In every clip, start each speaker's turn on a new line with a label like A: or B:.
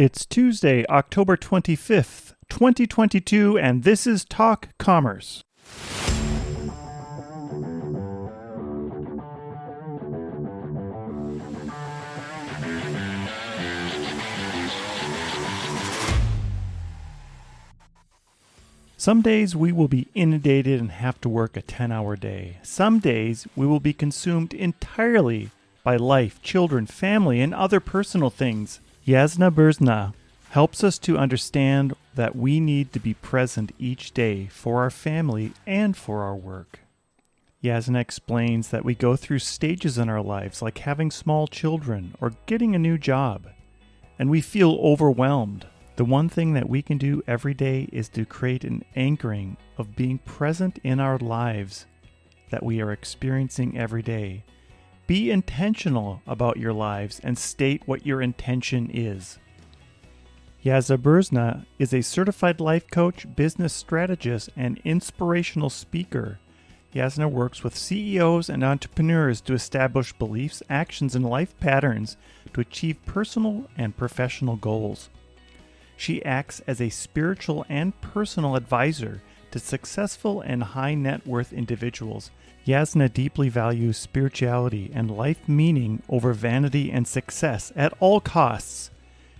A: It's Tuesday, October 25th, 2022, and this is Talk Commerce. Some days we will be inundated and have to work a 10-hour day. Some days we will be consumed entirely by life, children, family, and other personal things. Jasna helps us to understand that we need to be present each day for our family and for our work. Jasna explains that we go through stages in our lives like having small children or getting a new job, and we feel overwhelmed. The one thing that we can do every day is to create an anchoring of being present in our lives that we are experiencing every day. Be intentional about your lives and state what your intention is. Burza is a certified life coach, business strategist, and inspirational speaker. Jasna works with CEOs and entrepreneurs to establish beliefs, actions, and life patterns to achieve personal and professional goals. She acts as a spiritual and personal advisor to successful and high net worth individuals. Jasna deeply values spirituality and life meaning over vanity and success at all costs.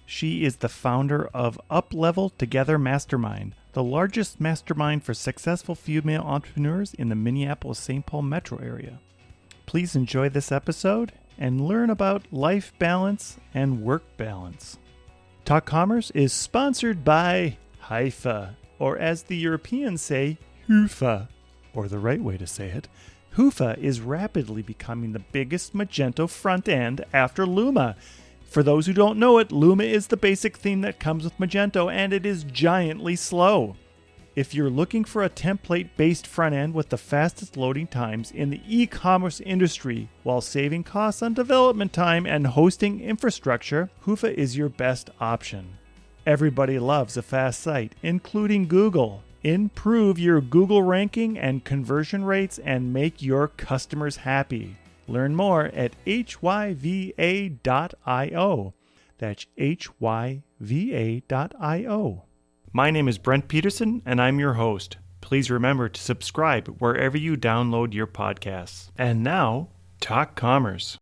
A: She is the founder of Up Level Together Mastermind, the largest mastermind for successful female entrepreneurs in the Minneapolis-St. Paul metro area. Please enjoy this episode and learn about life balance and work balance. Talk Commerce is sponsored by Haifa, or as the Europeans say, Hufa, or the right way to say it. Hufa is rapidly becoming the biggest Magento front end after Luma. For those who don't know it, Luma is the basic theme that comes with Magento, and it is giantly slow. If you're looking for a template-based front end with the fastest loading times in the e-commerce industry while saving costs on development time and hosting infrastructure, Hufa is your best option. Everybody loves a fast site, including Google. Improve your Google ranking and conversion rates and make your customers happy. Learn more at hyva.io. That's hyva.io. My name is Brent Peterson, and I'm your host. Please remember to subscribe wherever you download your podcasts. And now, Talk Commerce.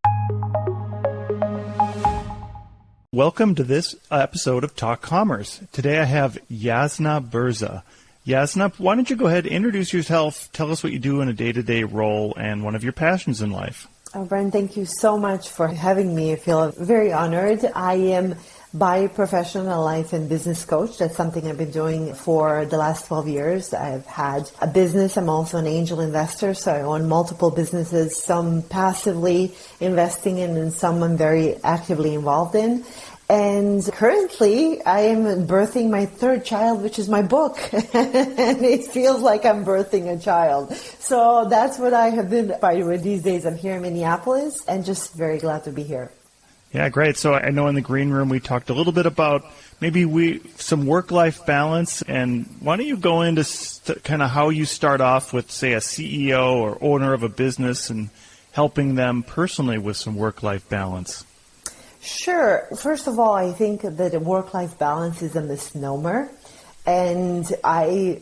A: Welcome to this episode of Talk Commerce. Today I have Jasna Burza. Jasna, why don't you go ahead and introduce yourself, tell us what you do in a day-to-day role and one of your passions in life.
B: Oh, Brent, thank you so much for having me. I feel very honored. I am by profession a life and business coach. That's something I've been doing for the last 12 years. I've had a business. I'm also an angel investor, so I own multiple businesses, some passively investing in and some I'm very actively involved in. And currently, I am birthing my third child, which is my book. And it feels like I'm birthing a child. So that's what I have been fighting with these days. I'm here in Minneapolis and just very glad to be here.
A: Yeah, great. So I know in the green room we talked a little bit about maybe some work-life balance. And why don't you go into kind of how you start off with, say, a CEO or owner of a business and helping them personally with some work-life balance?
B: Sure. First of all, I think that a work-life balance is a misnomer, and I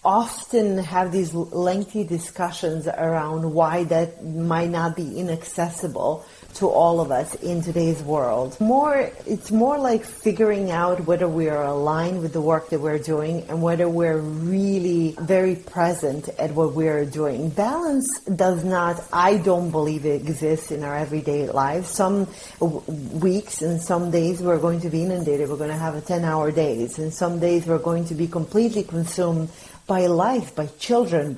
B: often have these lengthy discussions around why that might not be inaccessible to all of us in today's world. It's more like figuring out whether we are aligned with the work that we're doing and whether we're really very present at what we're doing. Balance I don't believe it exists in our everyday lives. Some weeks and some days we're going to be inundated. We're going to have a 10-hour days, and some days we're going to be completely consumed by life, by children,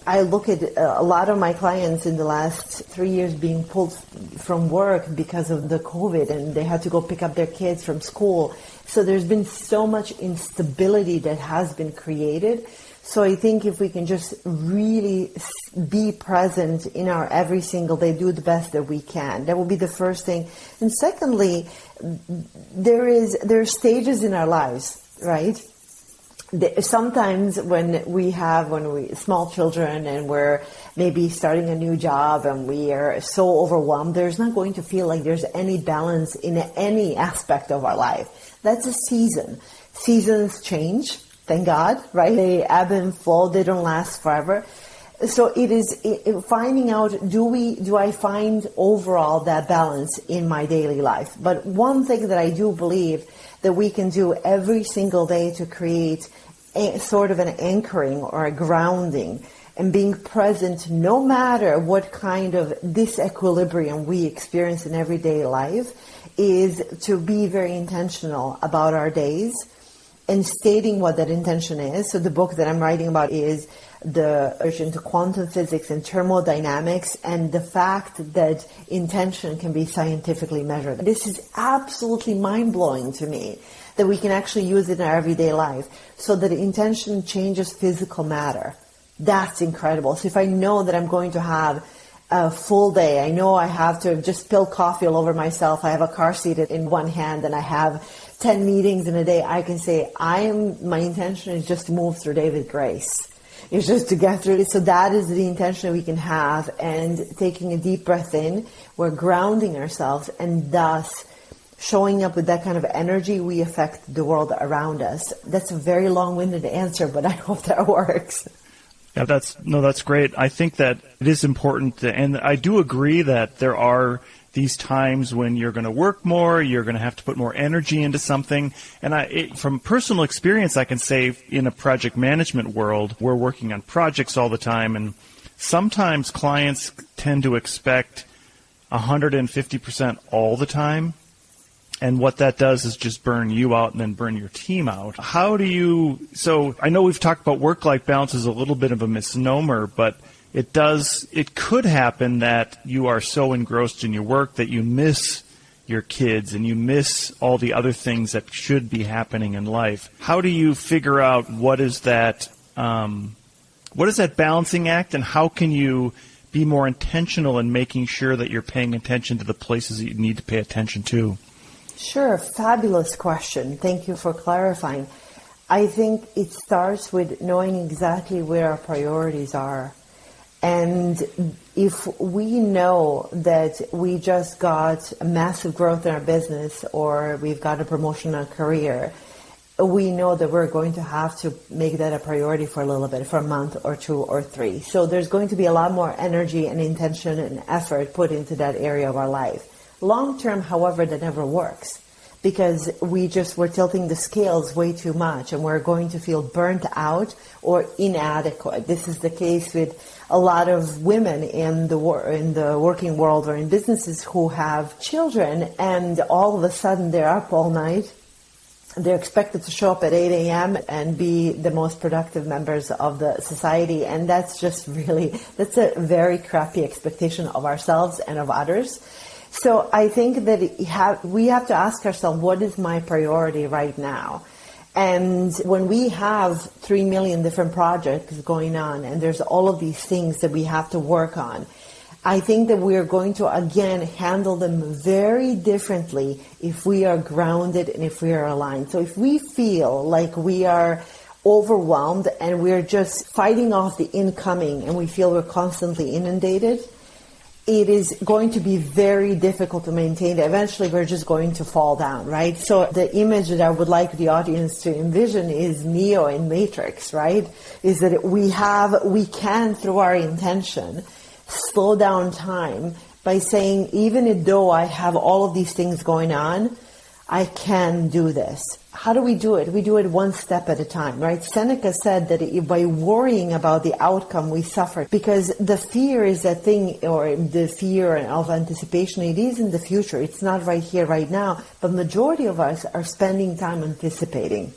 B: I look at a lot of my clients in the last 3 years being pulled from work because of the COVID, and they had to go pick up their kids from school. So there's been so much instability that has been created. So I think if we can just really be present in our every single day, do the best that we can, that will be the first thing. And secondly, there are stages in our lives, right? Sometimes when we small children and we're maybe starting a new job and we are so overwhelmed, there's not going to feel like there's any balance in any aspect of our life. That's a season. Seasons change, thank God, right? They ebb and flow. They don't last forever. So it is finding out, do I find overall that balance in my daily life? But one thing that I do believe that we can do every single day to create a sort of an anchoring or a grounding and being present no matter what kind of disequilibrium we experience in everyday life is to be very intentional about our days and stating what that intention is. So the book that I'm writing about is the research into quantum physics and thermodynamics and the fact that intention can be scientifically measured. This is absolutely mind-blowing to me that we can actually use it in our everyday life so that intention changes physical matter. That's incredible. So if I know that I'm going to have a full day, I know I have to just spill coffee all over myself, I have a car seat in one hand and I have 10 meetings in a day, I can say my intention is just to move through day with grace. It's just to get through it. So that is the intention we can have, and taking a deep breath in, we're grounding ourselves, and thus showing up with that kind of energy, we affect the world around us. That's a very long-winded answer, but I hope that works.
A: Yeah, that's great. I think that it is important, and I do agree that there are these times when you're going to work more, you're going to have to put more energy into something. And from personal experience, I can say in a project management world, we're working on projects all the time, and sometimes clients tend to expect 150% all the time. And what that does is just burn you out and then burn your team out. So I know we've talked about work-life balance as a little bit of a misnomer, but it could happen that you are so engrossed in your work that you miss your kids and you miss all the other things that should be happening in life. How do you figure out what is that balancing act, and how can you be more intentional in making sure that you're paying attention to the places that you need to pay attention to?
B: Sure, fabulous question. Thank you for clarifying. I think it starts with knowing exactly where our priorities are. And if we know that we just got a massive growth in our business or we've got a promotion in our career, we know that we're going to have to make that a priority for a little bit, for a month or 2 or 3. So there's going to be a lot more energy and intention and effort put into that area of our life. Long term, however, that never works because we're tilting the scales way too much and we're going to feel burnt out or inadequate. This is the case with a lot of women in the working world or in businesses who have children, and all of a sudden they're up all night. They're expected to show up at 8 a.m. and be the most productive members of the society, and that's a very crappy expectation of ourselves and of others. So I think that we have to ask ourselves, what is my priority right now? And when we have 3 million different projects going on and there's all of these things that we have to work on, I think that we are going to, again, handle them very differently if we are grounded and if we are aligned. So if we feel like we are overwhelmed and we're just fighting off the incoming and we feel we're constantly inundated, it is going to be very difficult to maintain. Eventually, we're just going to fall down, right? So the image that I would like the audience to envision is Neo in Matrix, right? Is that we can, through our intention, slow down time by saying, even though I have all of these things going on, I can do this. How do we do it? We do it one step at a time, right? Seneca said that by worrying about the outcome, we suffer, because the fear is a thing, or the fear of anticipation, it is in the future. It's not right here, right now, but majority of us are spending time anticipating.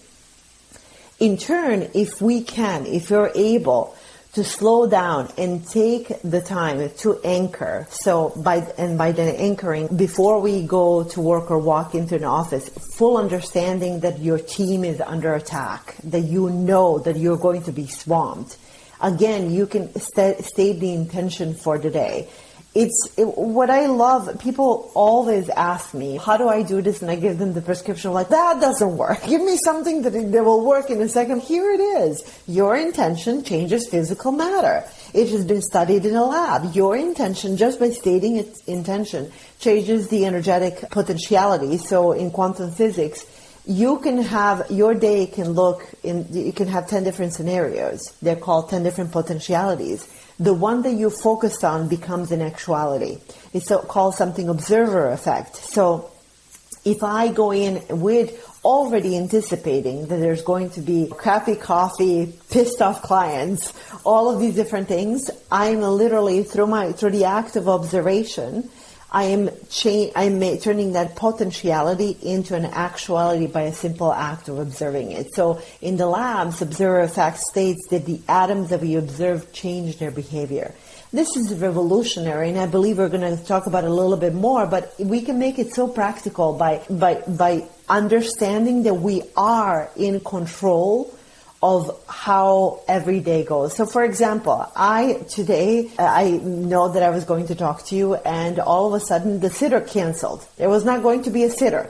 B: In turn, if you're able to slow down and take the time to anchor. So by the anchoring, before we go to work or walk into an office, full understanding that your team is under attack, that you know that you're going to be swamped. Again, you can state the intention for the day. What I love, people always ask me, how do I do this? And I give them the prescription, like, that doesn't work. Give me something that will work in a second. Here it is. Your intention changes physical matter. It has been studied in a lab. Your intention, just by stating its intention, changes the energetic potentiality. So in quantum physics, you can have, your day can you can have 10 different scenarios. They're called 10 different potentialities. The one that you focused on becomes an actuality. It's called something observer effect. So if I go in with already anticipating that there's going to be crappy coffee, pissed off clients, all of these different things, I'm literally through the act of observation, I am turning that potentiality into an actuality by a simple act of observing it. So in the labs, observer effect states that the atoms that we observe change their behavior. This is revolutionary, and I believe we're going to talk about it a little bit more, but we can make it so practical by understanding that we are in control of how every day goes. So for example, today I know that I was going to talk to you, and all of a sudden the sitter canceled. There was not going to be a sitter.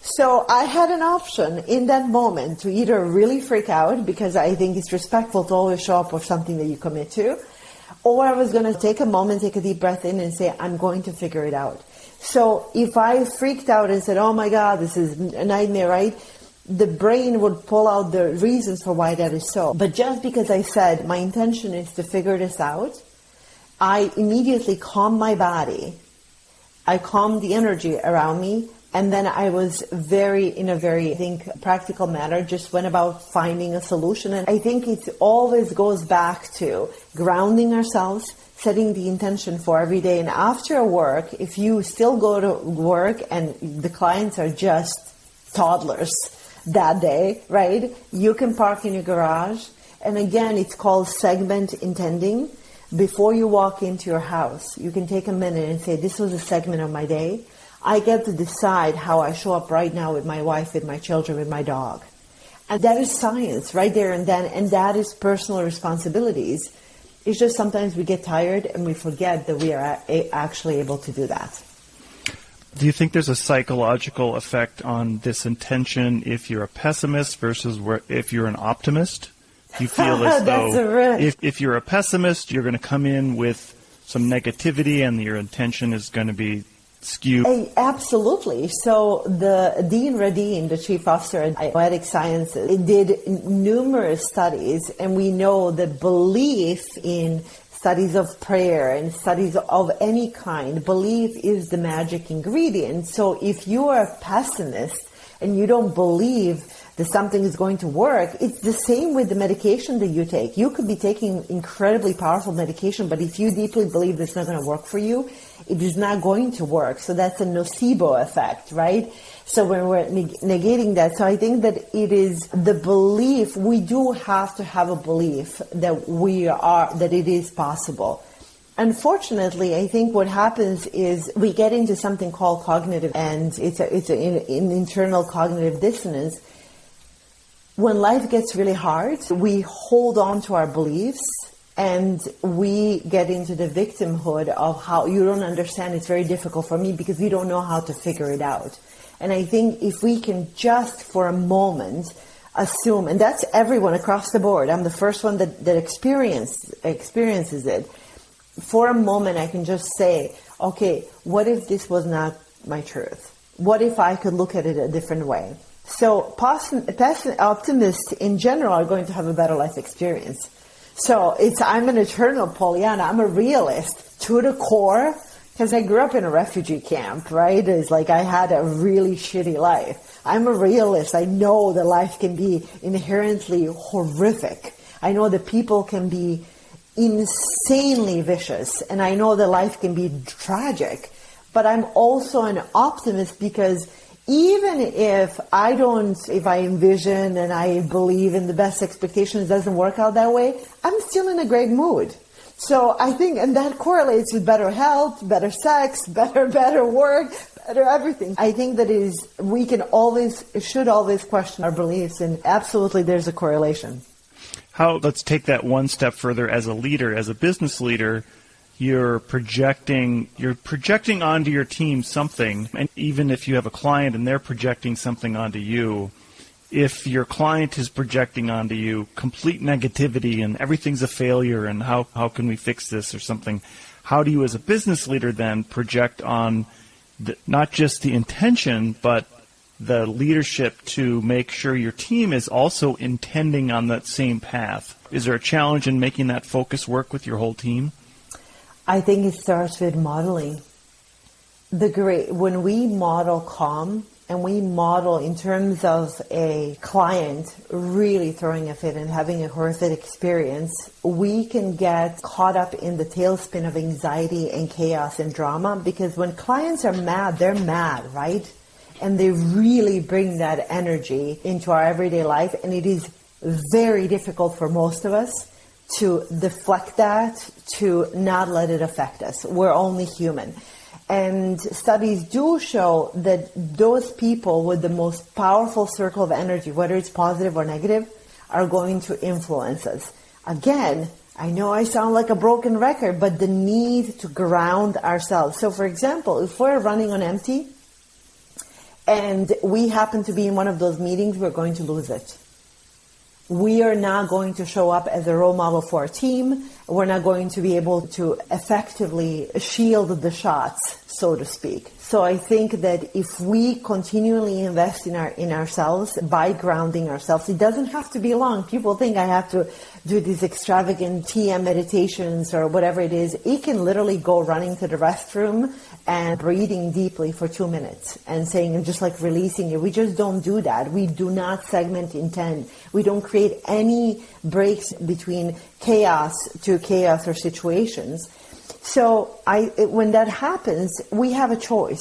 B: So I had an option in that moment to either really freak out, because I think it's respectful to always show up for something that you commit to, or I was going to take a moment, take a deep breath in and say, I'm going to figure it out. So if I freaked out and said, oh my God, this is a nightmare, right? The brain would pull out the reasons for why that is so. But just because I said my intention is to figure this out, I immediately calmed my body. I calmed the energy around me. And then I was in a very, I think, practical manner, just went about finding a solution. And I think it always goes back to grounding ourselves, setting the intention for every day. And after work, if you still go to work and the clients are just toddlers that day, right? You can park in your garage. And again, it's called segment intending. Before you walk into your house, you can take a minute and say, this was a segment of my day. I get to decide how I show up right now with my wife, with my children, with my dog. And that is science right there and then, and that is personal responsibilities. It's just sometimes we get tired and we forget that we are actually able to do that.
A: Do you think there's a psychological effect on this intention if you're a pessimist versus if you're an optimist? Do you feel as though if you're a pessimist, you're going to come in with some negativity and your intention is going to be skewed?
B: Absolutely. So Dean Radin, the chief officer in bioetic sciences, did numerous studies, and we know that belief in studies of prayer and studies of any kind, belief is the magic ingredient. So if you are a pessimist and you don't believe that something is going to work, it's the same with the medication that you take. You could be taking incredibly powerful medication, but if you deeply believe it's not going to work for you, it is not going to work. So that's a nocebo effect, right? So when we're negating that, so I think that it is the belief, we do have to have a belief that it is possible. Unfortunately, I think what happens is we get into something called cognitive, and it's an internal cognitive dissonance. When life gets really hard, we hold on to our beliefs and we get into the victimhood of how you don't understand, it's very difficult for me because you don't know how to figure it out. And I think if we can just for a moment assume, and that's everyone across the board, I'm the first one that experiences it. For a moment, I can just say, okay, what if this was not my truth? What if I could look at it a different way? So optimists in general are going to have a better life experience. So I'm an eternal Pollyanna. I'm a realist to the core because I grew up in a refugee camp, right? It's like I had a really shitty life. I'm a realist. I know that life can be inherently horrific. I know that people can be insanely vicious, and I know that life can be tragic. But I'm also an optimist because even if I envision and I believe in the best expectations doesn't work out that way, I'm still in a great mood. So I think, and that correlates with better health, better sex, better work, better everything. I think that we should always question our beliefs, and absolutely there's a correlation.
A: Let's take that one step further as a leader, as a business leader. you're projecting onto your team something, and even if you have a client and they're projecting something onto you, if your client is projecting onto you complete negativity and everything's a failure and how can we fix this or something, how do you as a business leader then project on not just the intention but the leadership to make sure your team is also intending on that same path? Is there a challenge in making that focus work with your whole team?
B: I think it starts with modeling. When we model calm, and we model in terms of a client really throwing a fit and having a horrific experience, we can get caught up in the tailspin of anxiety and chaos and drama, because when clients are mad, they're mad, right? And they really bring that energy into our everyday life, and it is very difficult for most of us to deflect that, to not let it affect us. We're only human. And studies do show that those people with the most powerful circle of energy, whether it's positive or negative, are going to influence us. Again, I know I sound like a broken record, but the need to ground ourselves. So for example, if we're running on empty and we happen to be in one of those meetings, we're going to lose it. We are not going to show up as a role model for our team. We're not going to be able to effectively shield the shots, so to speak. So I think that if we continually invest in ourselves by grounding ourselves, it doesn't have to be long. People think I have to do these extravagant TM meditations or whatever it is. It can literally go running to the restroom and breathing deeply for 2 minutes and saying, and just like releasing it. We just don't do that. We do not segment intent. We don't create any breaks between chaos to chaos or situations. So when that happens, we have a choice.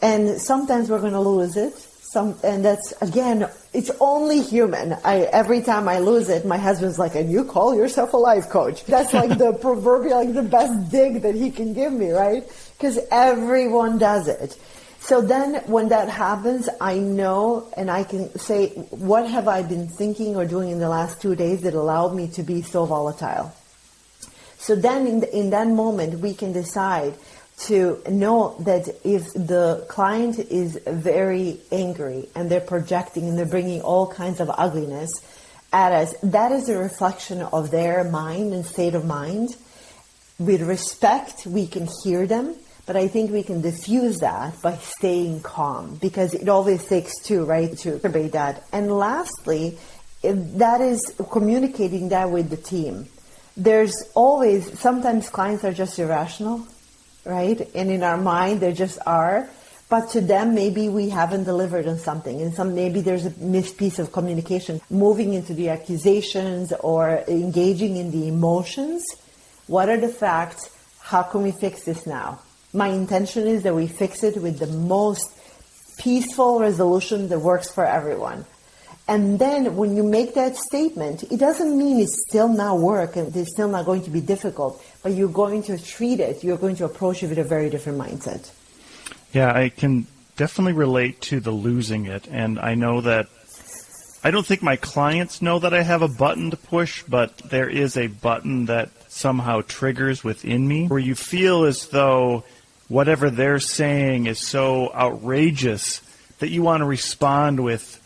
B: And sometimes we're going to lose it. And that's, again, it's only human. Every time I lose it, my husband's like, and you call yourself a life coach. That's like the proverbial, like the best dig that he can give me, right? Because everyone does it. So then when that happens, I know and I can say, what have I been thinking or doing in the last 2 days that allowed me to be so volatile? So then in that moment, we can decide to know that if the client is very angry and they're projecting and they're bringing all kinds of ugliness at us, that is a reflection of their mind and state of mind. With respect, we can hear them, but I think we can diffuse that by staying calm, because it always takes two, right, to debate that. And lastly, that is communicating that with the team. There's always, sometimes clients are just irrational, right? And in our mind, they just are. But to them, maybe we haven't delivered on something. And maybe there's a missed piece of communication. Moving into the accusations or engaging in the emotions. What are the facts? How can we fix this now? My intention is that we fix it with the most peaceful resolution that works for everyone. And then when you make that statement, it doesn't mean it's still not work and it's still not going to be difficult, but you're going to treat it, you're going to approach it with a very different mindset.
A: Yeah, I can definitely relate to the losing it. And I know that I don't think my clients know that I have a button to push, but there is a button that somehow triggers within me where you feel as though whatever they're saying is so outrageous that you want to respond with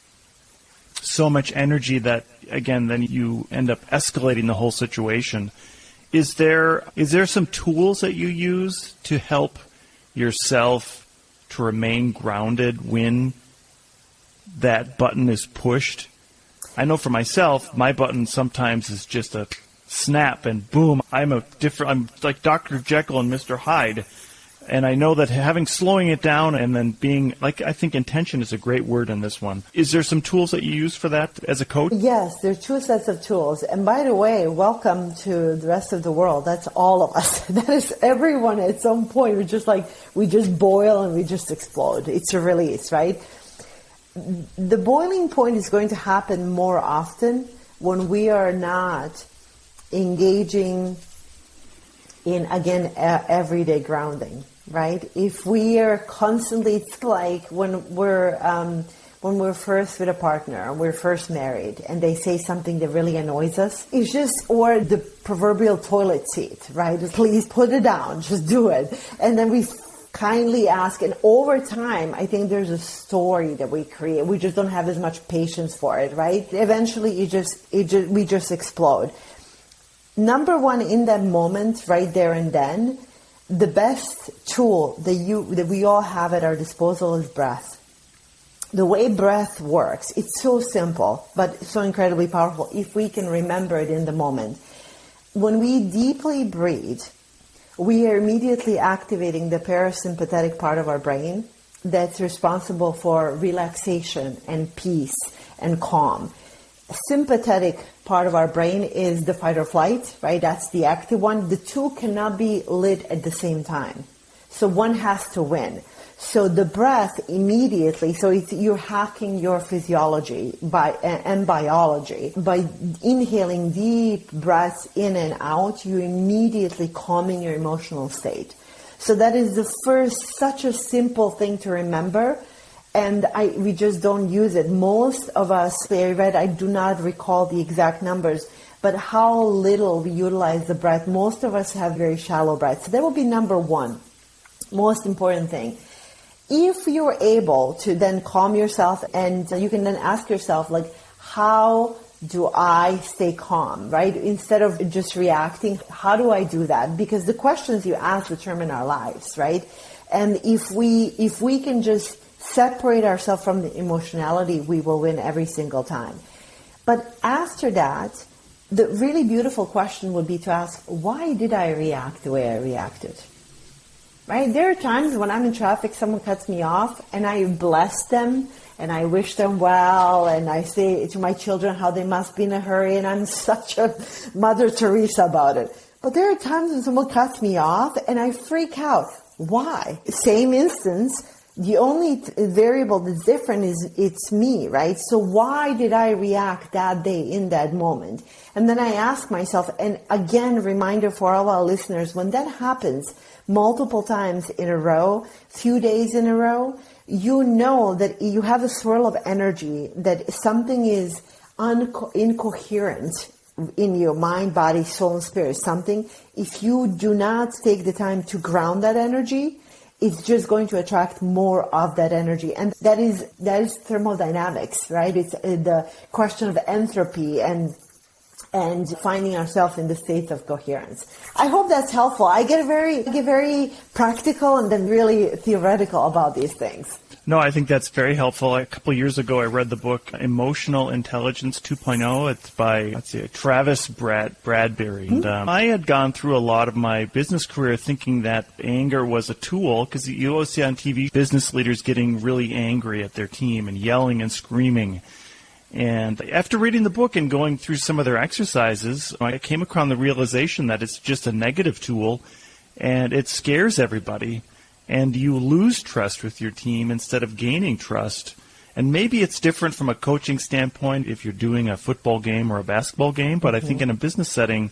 A: so much energy that, again, then you end up escalating the whole situation. Is there some tools that you use to help yourself to remain grounded when that button is pushed? I know for myself, my button sometimes is just a snap and boom, I'm like Dr. Jekyll and Mr. Hyde. And I know that slowing it down and then being, like, I think intention is a great word in this one. Is there some tools that you use for that as a coach?
B: Yes, there are two sets of tools. And by the way, welcome to the rest of the world. That's all of us. That is everyone at some point. We just boil and we just explode. It's a release, right? The boiling point is going to happen more often when we are not engaging in, again, everyday grounding. Right? If we are constantly, it's like when when we're first with a partner and we're first married and they say something that really annoys us. It's just, or the proverbial toilet seat, right? Please put it down, just do it. And then we kindly ask, and over time, I think there's a story that we create. We just don't have as much patience for it, right? Eventually, we just explode. Number one, in that moment, right there and then, the best tool that we all have at our disposal is breath. The way breath works, it's so simple, but so incredibly powerful if we can remember it in the moment. When we deeply breathe, we are immediately activating the parasympathetic part of our brain that's responsible for relaxation and peace and calm. Sympathetic part of our brain is the fight or flight, right? That's the active one. The two cannot be lit at the same time. So one has to win. So the breath immediately, so you're hacking your physiology and biology. By inhaling deep breaths in and out, you're immediately calming your emotional state. So that is the first, such a simple thing to remember. And we just don't use it. Most of us, I do not recall the exact numbers, but how little we utilize the breath. Most of us have very shallow breath. So that will be number one, most important thing. If you're able to then calm yourself, and you can then ask yourself, like, how do I stay calm, right? Instead of just reacting, how do I do that? Because the questions you ask determine our lives, right? And if we can just separate ourselves from the emotionality, we will win every single time. But after that, the really beautiful question would be to ask, why did I react the way I reacted? Right? There are times when I'm in traffic, someone cuts me off, and I bless them, and I wish them well, and I say to my children how they must be in a hurry, and I'm such a Mother Teresa about it. But there are times when someone cuts me off, and I freak out. Why? Same instance. The only variable that's different is it's me, right? So why did I react that day in that moment? And then I ask myself, and again, reminder for all our listeners, when that happens multiple times in a row, few days in a row, you know that you have a swirl of energy, that something is incoherent in your mind, body, soul, and spirit. Something, if you do not take the time to ground that energy, it's just going to attract more of that energy. And that is thermodynamics, right? It's the question of entropy and finding ourselves in the state of coherence. I hope that's helpful. I get very practical and then really theoretical about these things.
A: No, I think that's very helpful. A couple of years ago, I read the book Emotional Intelligence 2.0. It's by, Travis Bradberry. And, I had gone through a lot of my business career thinking that anger was a tool, because you always see on TV business leaders getting really angry at their team and yelling and screaming. And after reading the book and going through some of their exercises, I came across the realization that it's just a negative tool, and it scares everybody. And you lose trust with your team instead of gaining trust. And maybe it's different from a coaching standpoint if you're doing a football game or a basketball game, but I think in a business setting,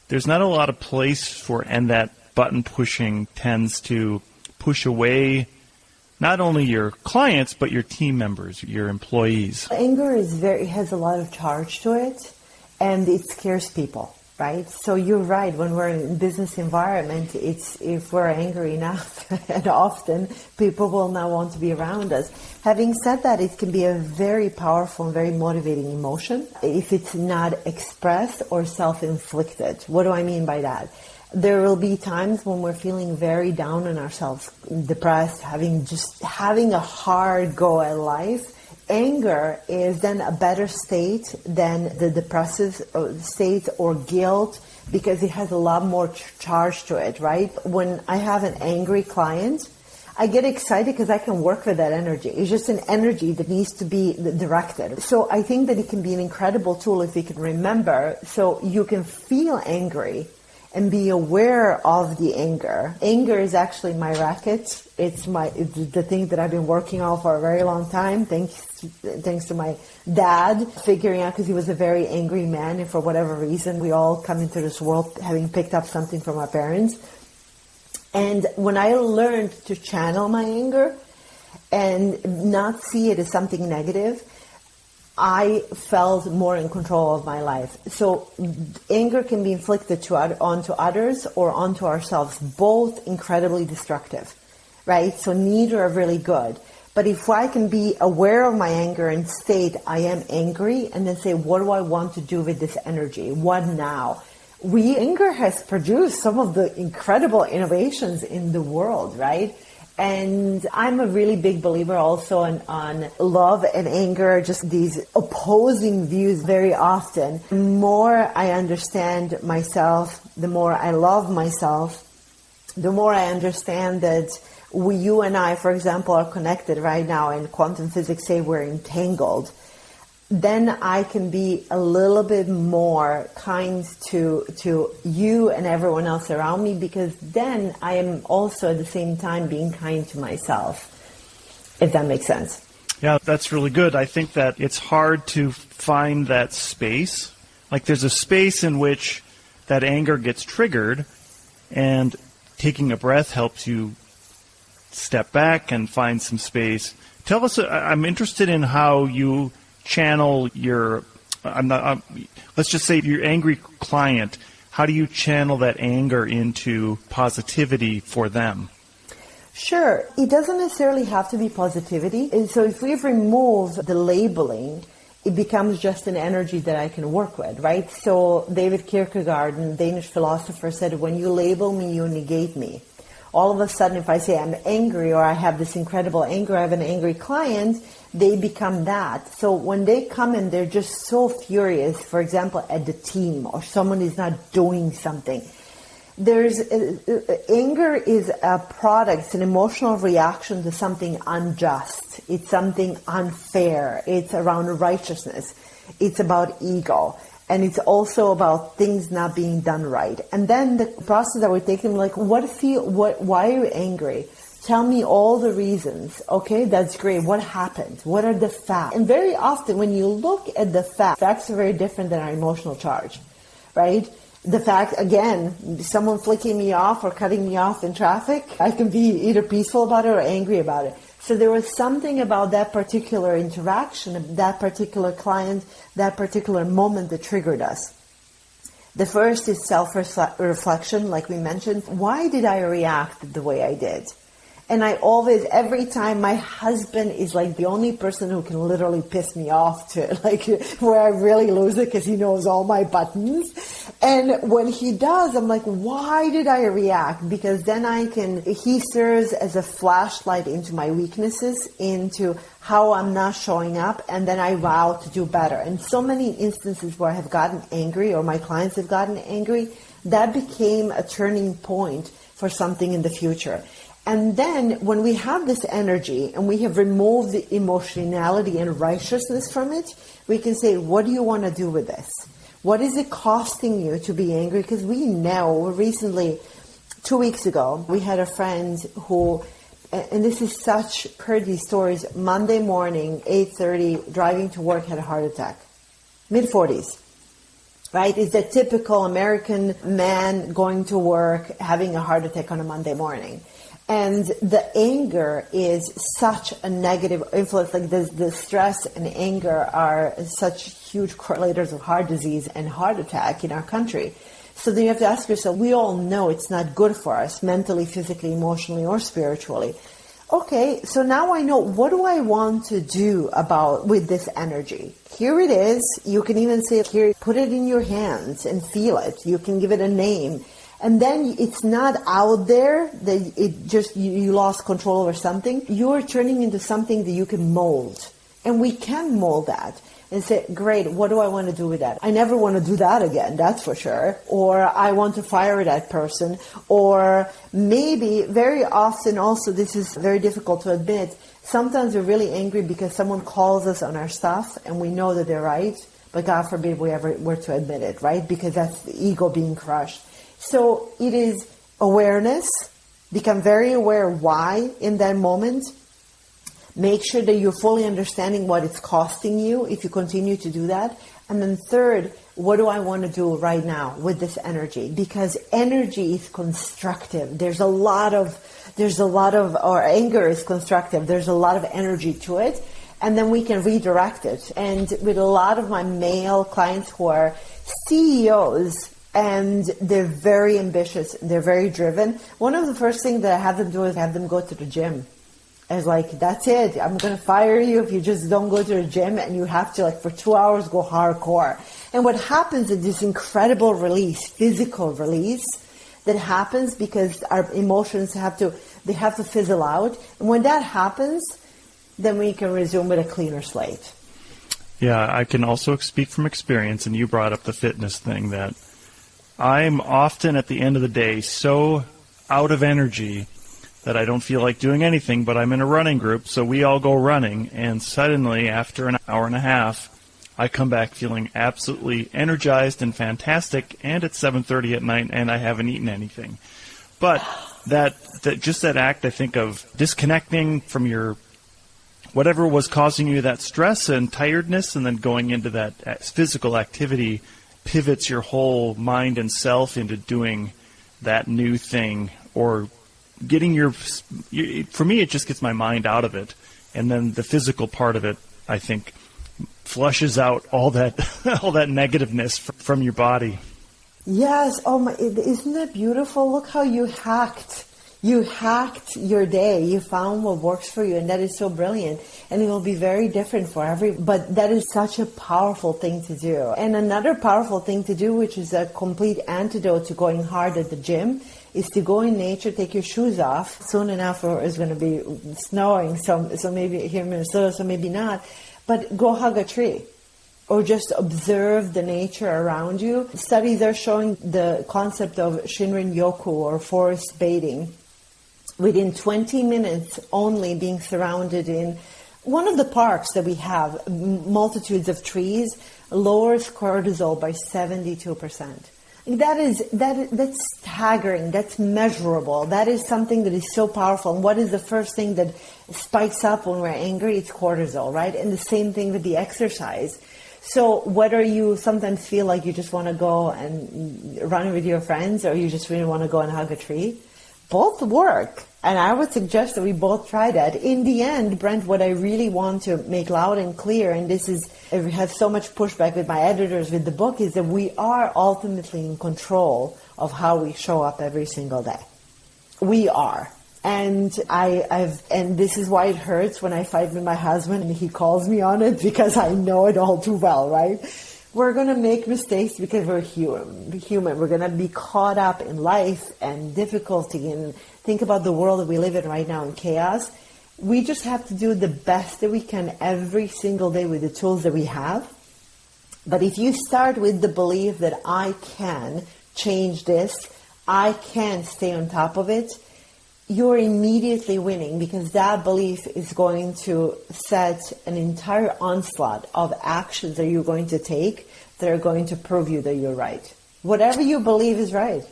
A: there's not a lot of place for, and that button pushing tends to push away not only your clients, but your team members, your employees.
B: Anger has a lot of charge to it, and it scares people. Right? So you're right. When we're in a business environment, if we're angry enough and often, people will not want to be around us. Having said that, it can be a very powerful and very motivating emotion if it's not expressed or self-inflicted. What do I mean by that? There will be times when we're feeling very down on ourselves, depressed, having a hard go at life. Anger is then a better state than the depressive state or guilt, because it has a lot more charge to it, right? When I have an angry client, I get excited because I can work with that energy. It's just an energy that needs to be directed. So I think that it can be an incredible tool if we can remember, so you can feel angry and be aware of the anger. Anger is actually my racket. It's the thing that I've been working on for a very long time, thanks to my dad figuring out, because he was a very angry man, and for whatever reason, we all come into this world having picked up something from our parents. And when I learned to channel my anger, and not see it as something negative, I felt more in control of my life. So anger can be inflicted onto others or onto ourselves, both incredibly destructive, right? So neither are really good. But if I can be aware of my anger and state I am angry, and then say, what do I want to do with this energy? What now? Anger has produced some of the incredible innovations in the world, right? And I'm a really big believer also on love and anger, just these opposing views very often. The more I understand myself, the more I love myself, the more I understand that you and I, for example, are connected right now, and quantum physics say we're entangled, then I can be a little bit more kind to you and everyone else around me, because then I am also at the same time being kind to myself, if that makes sense.
A: Yeah, that's really good. I think that it's hard to find that space. Like there's a space in which that anger gets triggered, and taking a breath helps you step back and find some space. Tell us, I'm interested in how you channel your, let's just say your angry client. How do you channel that anger into positivity for them?
B: Sure. It doesn't necessarily have to be positivity. And so if we remove the labeling, it becomes just an energy that I can work with, right? So David Kierkegaard, a Danish philosopher, said, when you label me, you negate me. All of a sudden, if I say I'm angry or I have this incredible anger, I have an angry client, they become that. So when they come in, they're just so furious, for example, at the team, or someone is not doing something. Anger is a product, it's an emotional reaction to something unjust. It's something unfair. It's around righteousness. It's about ego. And it's also about things not being done right. And then the process that we're taking, like, why are you angry? Tell me all the reasons. Okay, that's great. What happened? What are the facts? And very often when you look at the facts are very different than our emotional charge, right? The fact, again, someone flicking me off or cutting me off in traffic, I can be either peaceful about it or angry about it. So there was something about that particular interaction, that particular client, that particular moment that triggered us. The first is self-reflection, like we mentioned. Why did I react the way I did? And I always, every time, my husband is like the only person who can literally piss me off to, like, where I really lose it because he knows all my buttons. And when he does, I'm like, why did I react? Because then he serves as a flashlight into my weaknesses, into how I'm not showing up, and then I vow to do better. And so many instances where I have gotten angry, or my clients have gotten angry, that became a turning point for something in the future. And then when we have this energy and we have removed the emotionality and righteousness from it, we can say, what do you want to do with this? What is it costing you to be angry? Because we know recently, 2 weeks ago, we had a friend who, and this is such pretty stories, Monday morning, 8:30, driving to work, had a heart attack. Mid-40s. Right? It's a typical American man going to work, having a heart attack on a Monday morning. And the anger is such a negative influence. Like the stress and anger are such huge correlators of heart disease and heart attack in our country. So then you have to ask yourself, we all know it's not good for us mentally, physically, emotionally, or spiritually. Okay, so now I know, what do I want to do with this energy? Here it is. You can even say, here, put it in your hands and feel it. You can give it a name. And then it's not out there that it just, you lost control over something. You're turning into something that you can mold. And we can mold that and say, great, what do I want to do with that? I never want to do that again, that's for sure. Or I want to fire that person. Or maybe very often also, this is very difficult to admit, sometimes we're really angry because someone calls us on our stuff and we know that they're right, but God forbid we ever were to admit it, right? Because that's the ego being crushed. So it is awareness, become very aware why in that moment. Make sure that you're fully understanding what it's costing you if you continue to do that. And then third, what do I want to do right now with this energy? Because energy is constructive. There's a lot of there's a lot of, or anger is constructive, there's a lot of energy to it, and then we can redirect it. And with a lot of my male clients who are CEOs, and they're very ambitious, they're very driven, one of the first things that I have them do is have them go to the gym. It's like, that's it. I'm going to fire you if you just don't go to the gym, and you have to, like, for 2 hours go hardcore. And what happens is this incredible release, physical release, that happens because our emotions have to fizzle out. And when that happens, then we can resume with a cleaner slate.
A: Yeah, I can also speak from experience, and you brought up the fitness thing, that I'm often at the end of the day so out of energy that I don't feel like doing anything, but I'm in a running group, so we all go running, and suddenly, after an hour and a half, I come back feeling absolutely energized and fantastic, and it's 7:30 at night, and I haven't eaten anything. But that act, I think, of disconnecting from your whatever was causing you that stress and tiredness, and then going into that physical activity, pivots your whole mind and self into doing that new thing, or getting for me, it just gets my mind out of it, and then the physical part of it, I think, flushes out all that all that negativeness from your body.
B: Yes. Oh my! Isn't that beautiful? Look how you hacked your day. You found what works for you, and that is so brilliant. And it will be very different for but that is such a powerful thing to do. And another powerful thing to do, which is a complete antidote to going hard at the gym, is to go in nature, take your shoes off. Soon enough, it's going to be snowing, so maybe here in Minnesota, so maybe not. But go hug a tree, or just observe the nature around you. Studies are showing the concept of Shinrin-yoku, or forest bathing. Within 20 minutes only being surrounded in one of the parks that we have, multitudes of trees, lowers cortisol by 72%. That's staggering. That's measurable. That is something that is so powerful. And what is the first thing that spikes up when we're angry? It's cortisol, right? And the same thing with the exercise. So whether you sometimes feel like you just want to go and run with your friends, or you just really want to go and hug a tree, both work. And I would suggest that we both try that. In the end, Brent, what I really want to make loud and clear, and this is, I have so much pushback with my editors with the book, is that we are ultimately in control of how we show up every single day. We are. And and this is why it hurts when I fight with my husband and he calls me on it, because I know it all too well, right? We're going to make mistakes because we're human. We're going to be caught up in life and difficulty, and think about the world that we live in right now in chaos. We just have to do the best that we can every single day with the tools that we have. But if you start with the belief that I can change this, I can stay on top of it, you're immediately winning, because that belief is going to set an entire onslaught of actions that you're going to take that are going to prove you that you're right. Whatever you believe is right.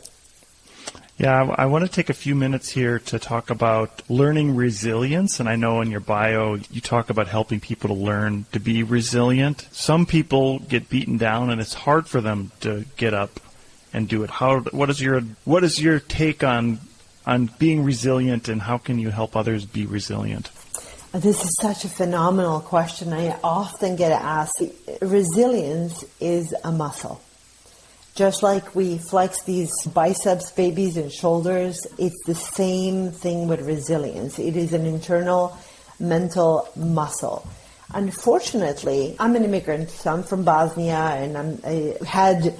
A: Yeah, I want to take a few minutes here to talk about learning resilience. And I know in your bio you talk about helping people to learn to be resilient. Some people get beaten down and it's hard for them to get up and do it. What is your take on being resilient, and how can you help others be resilient?
B: This is such a phenomenal question. I often get asked. Resilience is a muscle. Just like we flex these biceps, babies, and shoulders, it's the same thing with resilience. It is an internal mental muscle. Unfortunately, I'm an immigrant, so I'm from Bosnia, and I had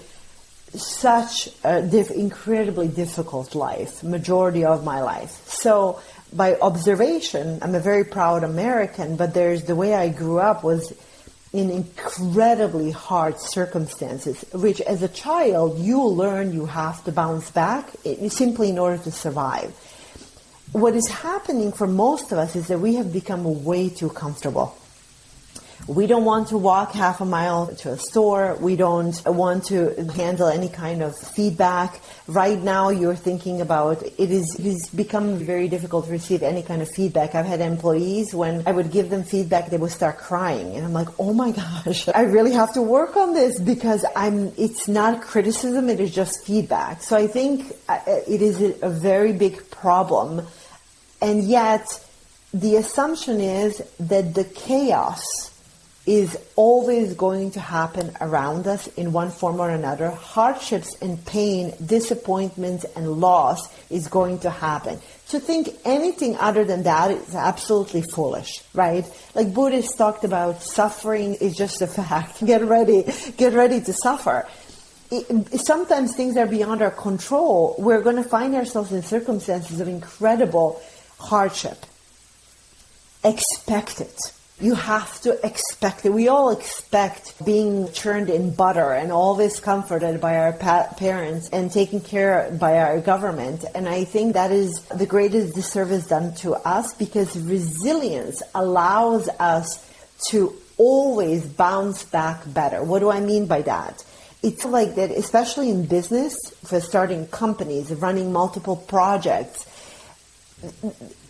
B: such an incredibly difficult life, majority of my life. So by observation, I'm a very proud American, but the way I grew up was in incredibly hard circumstances, which as a child, you learn you have to bounce back simply in order to survive. What is happening for most of us is that we have become way too comfortable. We don't want to walk half a mile to a store. We don't want to handle any kind of feedback. Right now, you're thinking about it has become very difficult to receive any kind of feedback. I've had employees, when I would give them feedback, they would start crying. And I'm like, oh my gosh, I really have to work on this, because it's not criticism, it is just feedback. So I think it is a very big problem And yet, the assumption is that the chaos is always going to happen around us in one form or another. Hardships and pain, disappointments and loss is going to happen. To think anything other than that is absolutely foolish, right? Like Buddhists talked about, suffering is just a fact. Get ready to suffer. Sometimes things are beyond our control. We're going to find ourselves in circumstances of incredible hardship. Expect it. You have to expect it. We all expect being churned in butter and always comforted by our parents and taken care of by our government. And I think that is the greatest disservice done to us, because resilience allows us to always bounce back better. What do I mean by that? It's like that, especially in business, for starting companies, running multiple projects.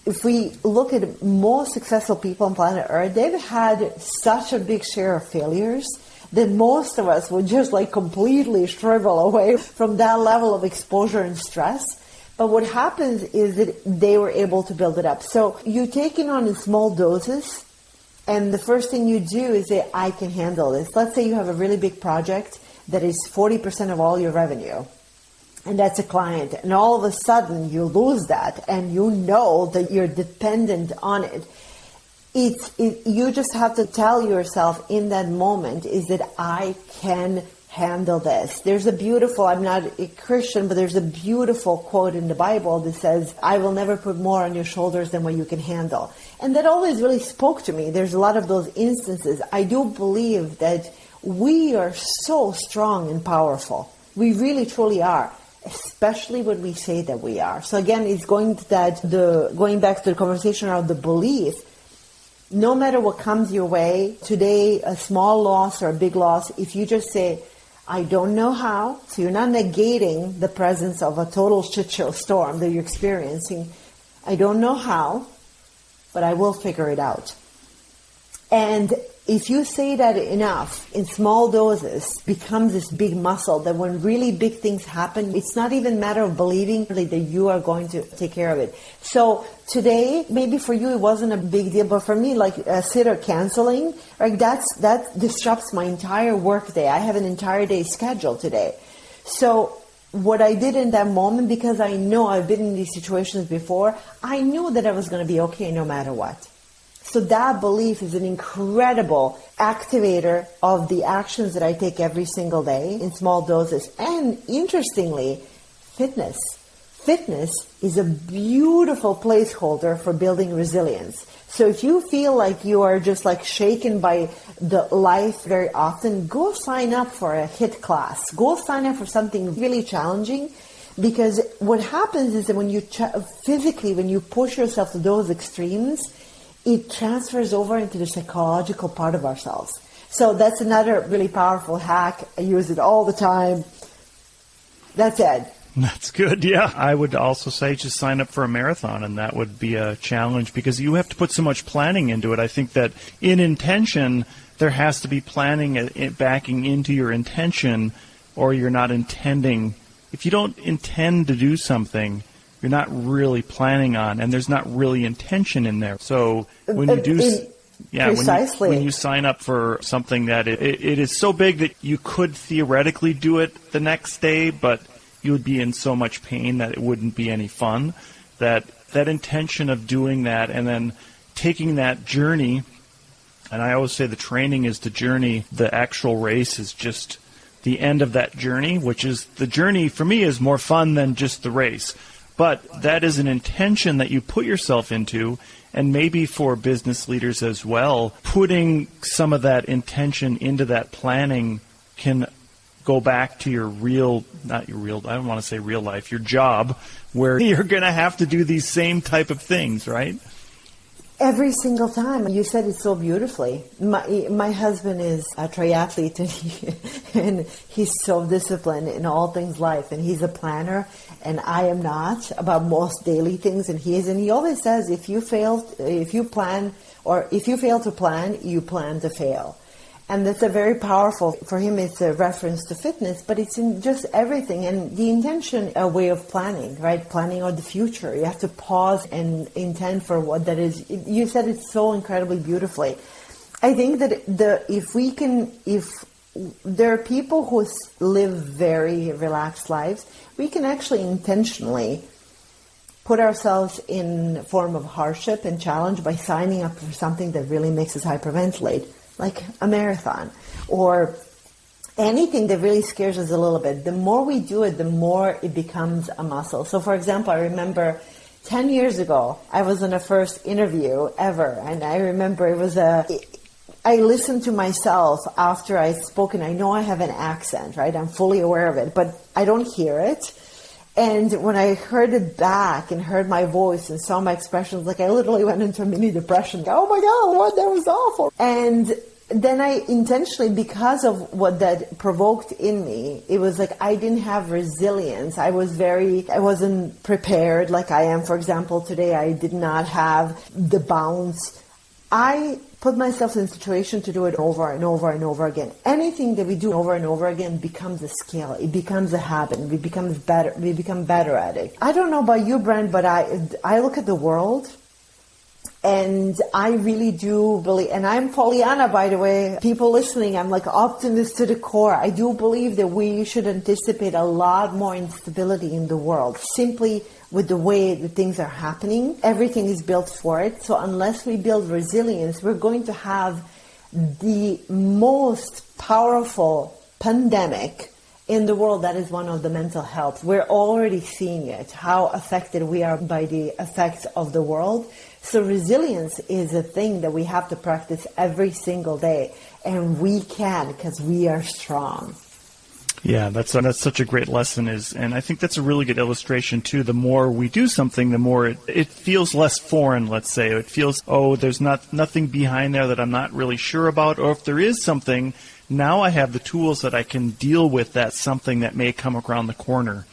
B: If we look at most successful people on planet Earth, they've had such a big share of failures that most of us would just like completely shrivel away from that level of exposure and stress. But what happens is that they were able to build it up. So you take it on in small doses, and the first thing you do is say, I can handle this. Let's say you have a really big project that is 40% of all your revenue. And that's a client. And all of a sudden you lose that, and you know that you're dependent on it. You just have to tell yourself in that moment is that I can handle this. There's a beautiful, I'm not a Christian, but there's a beautiful quote in the Bible that says, I will never put more on your shoulders than what you can handle. And that always really spoke to me. There's a lot of those instances. I do believe that we are so strong and powerful. We really, truly are. Especially when we say that we are. So again, it's going back to the conversation around the belief. No matter what comes your way, today, a small loss or a big loss, if you just say, I don't know how, so you're not negating the presence of a total shit show storm that you're experiencing. I don't know how, but I will figure it out. And if you say that enough in small doses, becomes this big muscle that when really big things happen, it's not even a matter of believing really that you are going to take care of it. So today, maybe for you it wasn't a big deal, but for me, like a sitter canceling, like that disrupts my entire work day. I have an entire day scheduled today. So what I did in that moment, because I know I've been in these situations before, I knew that I was going to be okay no matter what. So that belief is an incredible activator of the actions that I take every single day in small doses. And interestingly, fitness. Fitness is a beautiful placeholder for building resilience. So if you feel like you are just like shaken by the life very often, go sign up for a HIIT class. Go sign up for something really challenging. Because what happens is that when you physically, when you push yourself to those extremes, it transfers over into the psychological part of ourselves. So that's another really powerful hack. I use it all the time. That's it.
A: That's good, yeah. I would also say just sign up for a marathon, and that would be a challenge because you have to put so much planning into it. I think that in intention, there has to be planning backing into your intention, or you're not intending. If you don't intend to do something, you're not really planning on, and there's not really intention in there. So when you do, when you sign up for something that it is so big that you could theoretically do it the next day, but you would be in so much pain that it wouldn't be any fun. That intention of doing that and then taking that journey, and I always say the training is the journey, the actual race is just the end of that journey, which is the journey for me is more fun than just the race. But that is an intention that you put yourself into, and maybe for business leaders as well, putting some of that intention into that planning can go back to your I don't want to say real life, your job, where you're going to have to do these same type of things, right?
B: Every single time. You said it so beautifully. My husband is a triathlete, and he's so disciplined in all things life, and he's a planner, and I am not about most daily things, and he is. And he always says, if you fail to plan, you plan to fail. And that's a very powerful, for him it's a reference to fitness, but it's in just everything. And the intention, a way of planning, right? Planning on the future. You have to pause and intend for what that is. You said it so incredibly beautifully. I think that if there are people who live very relaxed lives, we can actually intentionally put ourselves in a form of hardship and challenge by signing up for something that really makes us hyperventilate, like a marathon or anything that really scares us a little bit. The more we do it, the more it becomes a muscle. So for example, I remember 10 years ago, I was on a first interview ever, and I remember I listened to myself after I spoke, and I know I have an accent, right? I'm fully aware of it, but I don't hear it. And when I heard it back and heard my voice and saw my expressions, like I literally went into a mini depression. Oh my God, what? That was awful. And then I intentionally, because of what that provoked in me, it was like I didn't have resilience. I wasn't prepared like I am, for example, today. I did not have the bounce. I put myself in a situation to do it over and over and over again. Anything that we do over and over again becomes a skill. It becomes a habit. We become better at it. I don't know about you, Brent, but I look at the world and I really do believe, and I'm Pollyanna, by the way. People listening, I'm like optimist to the core. I do believe that we should anticipate a lot more instability in the world, simply with the way that things are happening. Everything is built for it. So unless we build resilience, we're going to have the most powerful pandemic in the world. That is one of the mental health. We're already seeing it, how affected we are by the effects of the world. So resilience is a thing that we have to practice every single day. And we can, because we are strong.
A: Yeah, that's such a great lesson, and I think that's a really good illustration too. The more we do something, the more it feels less foreign, let's say. It feels, there's nothing behind there that I'm not really sure about, or if there is something, now I have the tools that I can deal with that something that may come around the corner.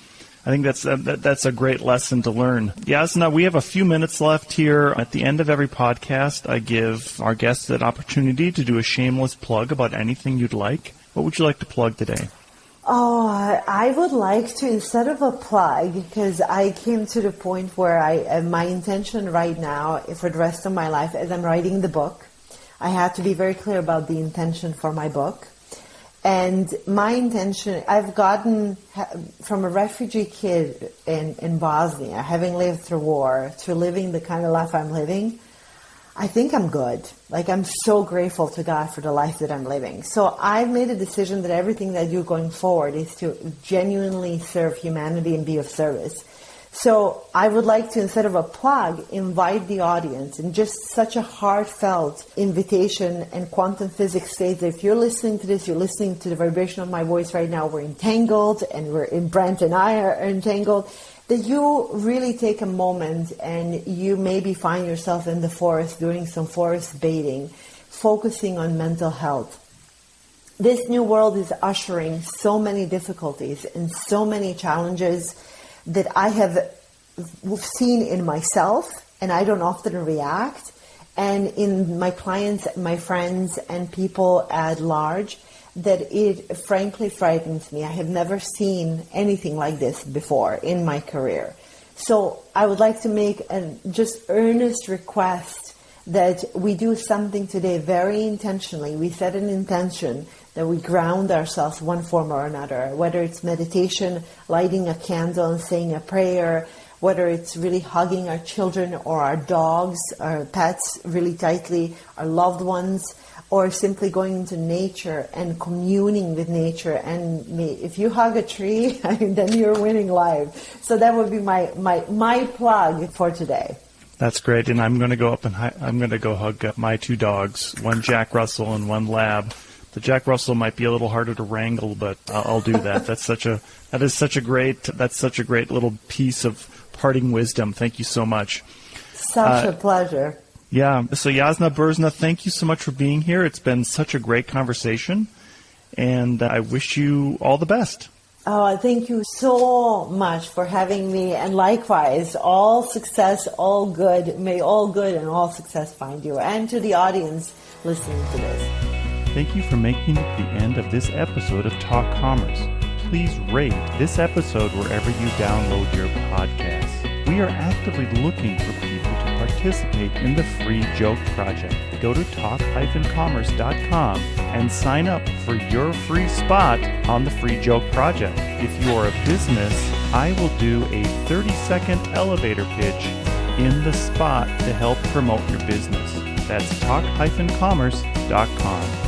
A: I think that's a great lesson to learn. Jasna, we have a few minutes left here. At the end of every podcast, I give our guests an opportunity to do a shameless plug about anything you'd like. What would you like to plug today?
B: Oh, I would like to, instead of a plug, because I came to the point where my intention right now for the rest of my life, as I'm writing the book, I had to be very clear about the intention for my book. And my intention, I've gotten from a refugee kid in Bosnia, having lived through war, to living the kind of life I'm living. I think I'm good. Like, I'm so grateful to God for the life that I'm living. So I've made a decision that everything that I do going forward is to genuinely serve humanity and be of service. So I would like to, instead of a plug, invite the audience in just such a heartfelt invitation. And quantum physics states that if you're listening to this, you're listening to the vibration of my voice right now. We're entangled, and Brent and I are entangled. That you really take a moment and you maybe find yourself in the forest doing some forest bathing, focusing on mental health. This new world is ushering so many difficulties and so many challenges that I have seen in myself, and I don't often react, and in my clients, my friends, and people at large, that it frankly frightens me. I have never seen anything like this before in my career. So I would like to make a just earnest request that we do something today very intentionally. We set an intention that we ground ourselves one form or another, whether it's meditation, lighting a candle and saying a prayer, whether it's really hugging our children or our dogs, our pets really tightly, our loved ones, or simply going into nature and communing with nature. And if you hug a tree, then you're winning life. So that would be my plug for today.
A: That's great, and I'm going to go up and I'm going to go hug my two dogs, one Jack Russell and one Lab. The Jack Russell might be a little harder to wrangle, but I'll do that. That's such a great little piece of parting wisdom. Thank you so much.
B: Such a pleasure.
A: Yeah. So Jasna, Burza, thank you so much for being here. It's been such a great conversation, and I wish you all the best.
B: Oh, thank you so much for having me, and likewise, all success, all good. May all good and all success find you, and to the audience listening to this.
A: Thank you for making it to the end of this episode of Talk Commerce. Please rate this episode wherever you download your podcasts. We are actively looking for people to participate in the Free Joke Project. Go to talk-commerce.com and sign up for your free spot on the Free Joke Project. If you are a business, I will do a 30-second elevator pitch in the spot to help promote your business. That's talk-commerce.com.